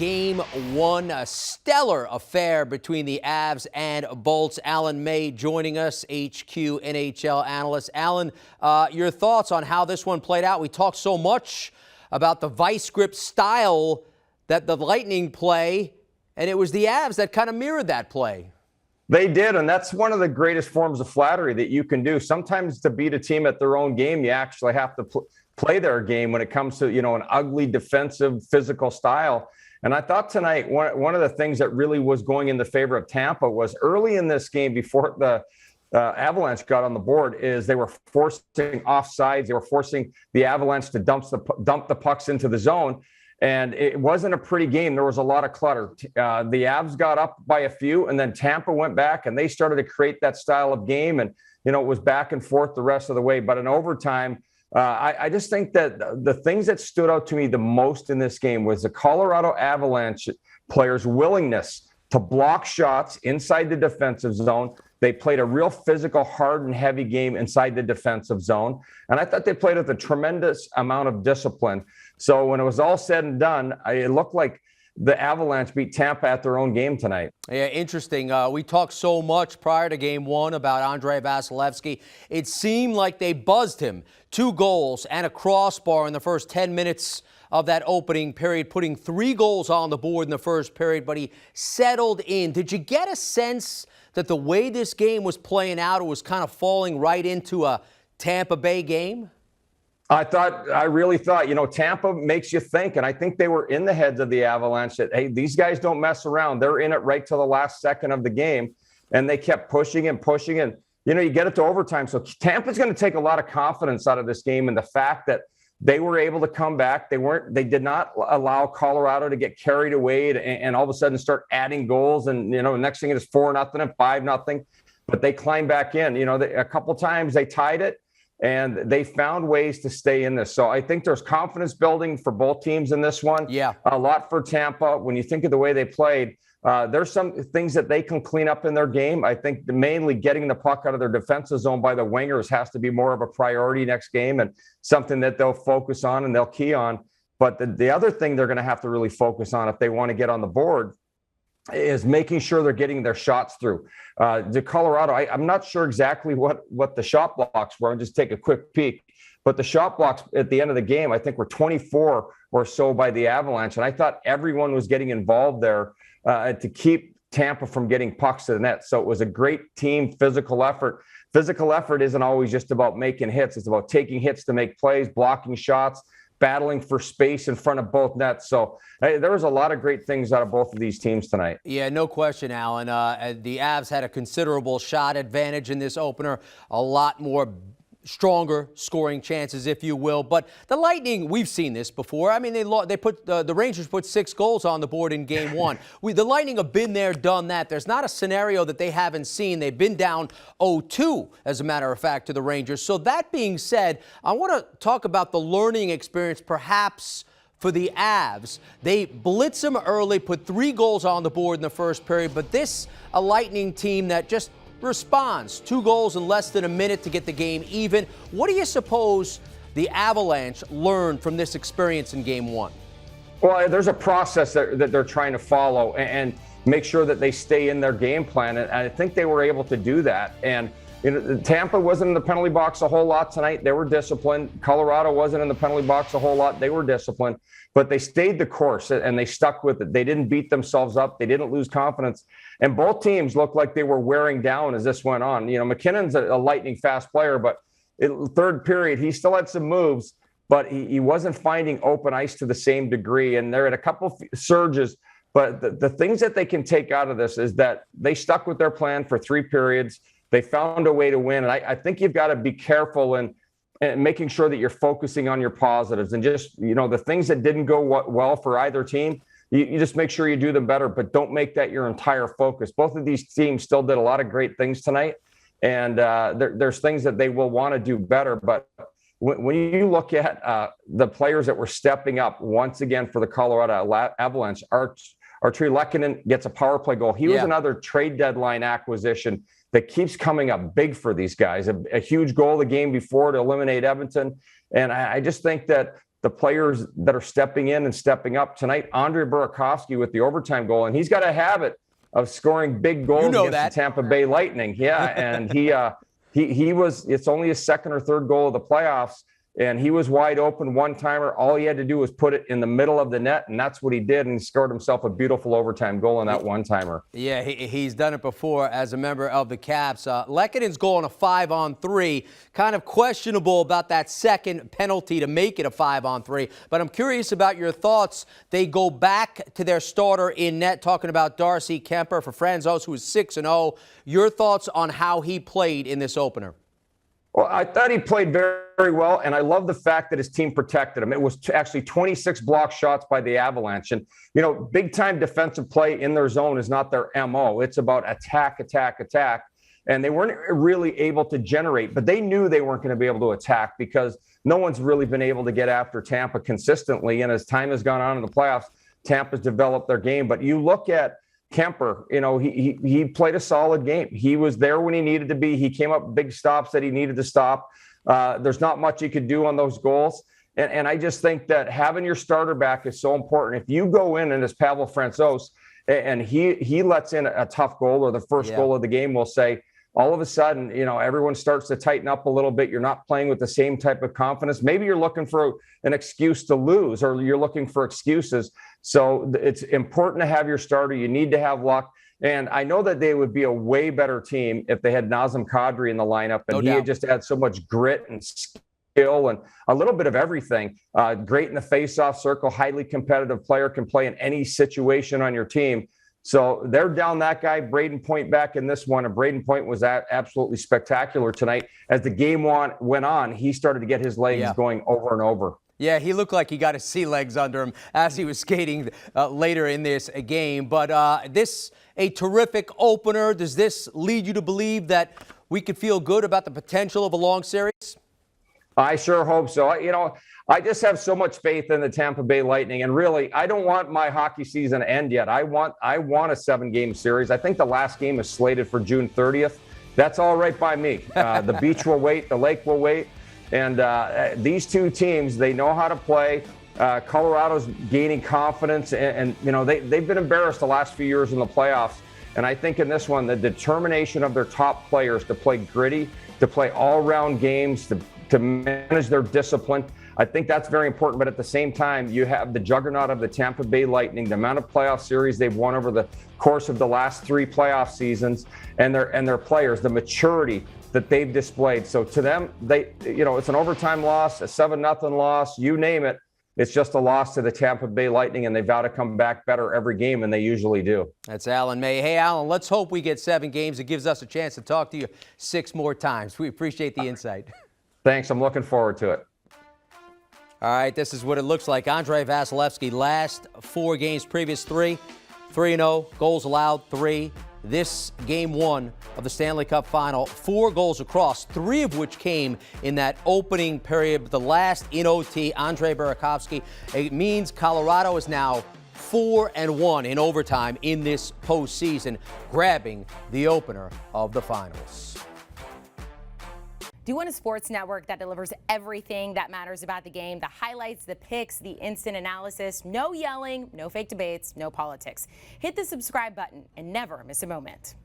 Game 1, a stellar affair between the Avs and Bolts. Alan May joining us, HQ NHL analyst. Alan, your thoughts on how this one played out? We talked so much about the vice grip style that the Lightning play, and it was the Avs that kind of mirrored that play. They did, and that's one of the greatest forms of flattery that you can do. Sometimes to beat a team at their own game, you actually have to play their game when it comes to, an ugly defensive physical style. And I thought tonight, one of the things that really was going in the favor of Tampa was early in this game before the Avalanche got on the board is they were forcing offsides. They were forcing the Avalanche to dump the pucks into the zone. And it wasn't a pretty game. There was a lot of clutter. The Avs got up by a few, and then Tampa went back, and they started to create that style of game. And, it was back and forth the rest of the way. But in overtime, I just think that the things that stood out to me the most in this game was the Colorado Avalanche players' willingness to block shots inside the defensive zone. They played a real physical, hard and heavy game inside the defensive zone. And I thought they played with a tremendous amount of discipline. So when it was all said and done, it looked like the Avalanche beat Tampa at their own game tonight. Yeah, interesting. We talked so much prior to Game 1 about Andrei Vasilevskiy. It seemed like they buzzed him. 2 goals and a crossbar in the first 10 minutes of that opening period, putting 3 goals on the board in the first period, but he settled in. Did you get a sense that the way this game was playing out, it was kind of falling right into a Tampa Bay game? I really thought, Tampa makes you think, and I think they were in the heads of the Avalanche that, hey, these guys don't mess around. They're in it right till the last second of the game, and they kept pushing and pushing, and, you get it to overtime. So Tampa's going to take a lot of confidence out of this game, and the fact that they were able to come back. They did not allow Colorado to get carried away and all of a sudden start adding goals, and, next thing it is 4-0 and 5-0, but they climbed back in. A couple times they tied it, and they found ways to stay in this. So I think there's confidence building for both teams in this one. Yeah. A lot for Tampa. When you think of the way they played, there's some things that they can clean up in their game. I think mainly getting the puck out of their defensive zone by the wingers has to be more of a priority next game and something that they'll focus on and they'll key on. But the other thing they're going to have to really focus on if they want to get on the board is making sure they're getting their shots through. The Colorado, I'm not sure exactly what the shot blocks were. I'll just take a quick peek. But the shot blocks at the end of the game, I think, were 24 or so by the Avalanche. And I thought everyone was getting involved there to keep Tampa from getting pucks to the net. So it was a great team physical effort. Physical effort isn't always just about making hits. It's about taking hits to make plays, blocking shots, battling for space in front of both nets. So there was a lot of great things out of both of these teams tonight. Yeah, no question, Alan. The Avs had a considerable shot advantage in this opener, a lot more stronger scoring chances, if you will. But the Lightning, we've seen this before. I mean, the Rangers put 6 goals on the board in Game 1. The Lightning have been there, done that. There's not a scenario that they haven't seen. They've been down 0-2, as a matter of fact, to the Rangers. So that being said, I want to talk about the learning experience, perhaps, for the Avs. They blitz them early, put 3 goals on the board in the first period, but this, a Lightning team that just responds. 2 goals in less than a minute to get the game even. What do you suppose the Avalanche learned from this experience in Game 1? Well, there's a process that they're trying to follow and make sure that they stay in their game plan. And I think they were able to do that. And Tampa wasn't in the penalty box a whole lot tonight. They were disciplined. Colorado wasn't in the penalty box a whole lot. They were disciplined. But they stayed the course and they stuck with it. They didn't beat themselves up. They didn't lose confidence. And both teams looked like they were wearing down as this went on. McKinnon's a lightning fast player, but in third period, he still had some moves, but he wasn't finding open ice to the same degree. And they're at a couple surges. But the things that they can take out of this is that they stuck with their plan for 3 periods. They found a way to win. And I think you've got to be careful and making sure that you're focusing on your positives and just, the things that didn't go well for either team, you just make sure you do them better, but don't make that your entire focus. Both of these teams still did a lot of great things tonight, and there's things that they will want to do better. But when you look at the players that were stepping up once again for the Colorado Avalanche, Artturi Lehkonen gets a power play goal. He was another trade deadline acquisition that keeps coming up big for these guys. A huge goal the game before to eliminate Edmonton. And I just think that the players that are stepping in and stepping up tonight. Andre Burakovsky with the overtime goal, and he's got a habit of scoring big goals against the Tampa Bay Lightning. Yeah, and he was. It's only his second or third goal of the playoffs. And he was wide open, one-timer. All he had to do was put it in the middle of the net, and that's what he did, and he scored himself a beautiful overtime goal on that one-timer. Yeah, he's done it before as a member of the Caps. Lekkonen's goal on a 5-on-3, kind of questionable about that second penalty to make it a 5-on-3. But I'm curious about your thoughts. They go back to their starter in net, talking about Darcy Kemper for Franzos, who is 6-0. Your thoughts on how he played in this opener? Well, I thought he played very, very well, and I love the fact that his team protected him. It was actually 26 block shots by the Avalanche. And, you know, big-time defensive play in their zone is not their MO. It's about attack, attack, attack. And they weren't really able to generate, but they knew they weren't going to be able to attack because no one's really been able to get after Tampa consistently. And as time has gone on in the playoffs, Tampa's developed their game. But you look at Kemper, you know, he played a solid game. He was there when he needed to be. He came up big stops that he needed to stop. There's not much he could do on those goals. And I just think that having your starter back is so important. If you go in and it's Pavel Francouz and he lets in a tough goal or the first goal of the game, we'll say, all of a sudden, you know, everyone starts to tighten up a little bit. You're not playing with the same type of confidence. Maybe you're looking for an excuse to lose, or you're looking for excuses. So it's important to have your starter. You need to have luck. And I know that they would be a way better team if they had Nazem Kadri in the lineup, and he had just had so much grit and skill and a little bit of everything. Great in the face-off circle, highly competitive player, can play in any situation on your team. So they're down that guy, Braden Point, back in this one. And Braden Point was absolutely spectacular tonight. As the game went on, he started to get his legs going over and over. Yeah, he looked like he got his sea legs under him as he was skating later in this game. But this a terrific opener. Does this lead you to believe that we could feel good about the potential of a long series? I sure hope so. You know, I just have so much faith in the Tampa Bay Lightning, and really, I don't want my hockey season to end yet. I want a 7-game series. I think the last game is slated for June 30th. That's all right by me. The beach will wait. The lake will wait. And these two teams, they know how to play. Colorado's gaining confidence, and you know, they've been embarrassed the last few years in the playoffs. And I think in this one, the determination of their top players to play gritty, to play all-round games, to manage their discipline, I think that's very important. But at the same time, you have the juggernaut of the Tampa Bay Lightning, the amount of playoff series they've won over the course of the last 3 playoff seasons, and their players, the maturity that they've displayed. So to them, it's an overtime loss, a 7-0 loss, you name it. It's just a loss to the Tampa Bay Lightning, and they've got to come back better every game, and they usually do. That's Alan May. Hey, Alan, let's hope we get 7 games. It gives us a chance to talk to you 6 more times. We appreciate the insight. Thanks. I'm looking forward to it. All right, this is what it looks like. Andrei Vasilevskiy, last 4 games, previous 3, 3-0, goals allowed 3. This game 1 of the Stanley Cup Final, 4 goals across, 3 of which came in that opening period. The last in OT, Andre Burakovsky. It means Colorado is now 4-1 in overtime in this postseason, grabbing the opener of the finals. Do you want a sports network that delivers everything that matters about the game? The highlights, the picks, the instant analysis, no yelling, no fake debates, no politics. Hit the subscribe button and never miss a moment.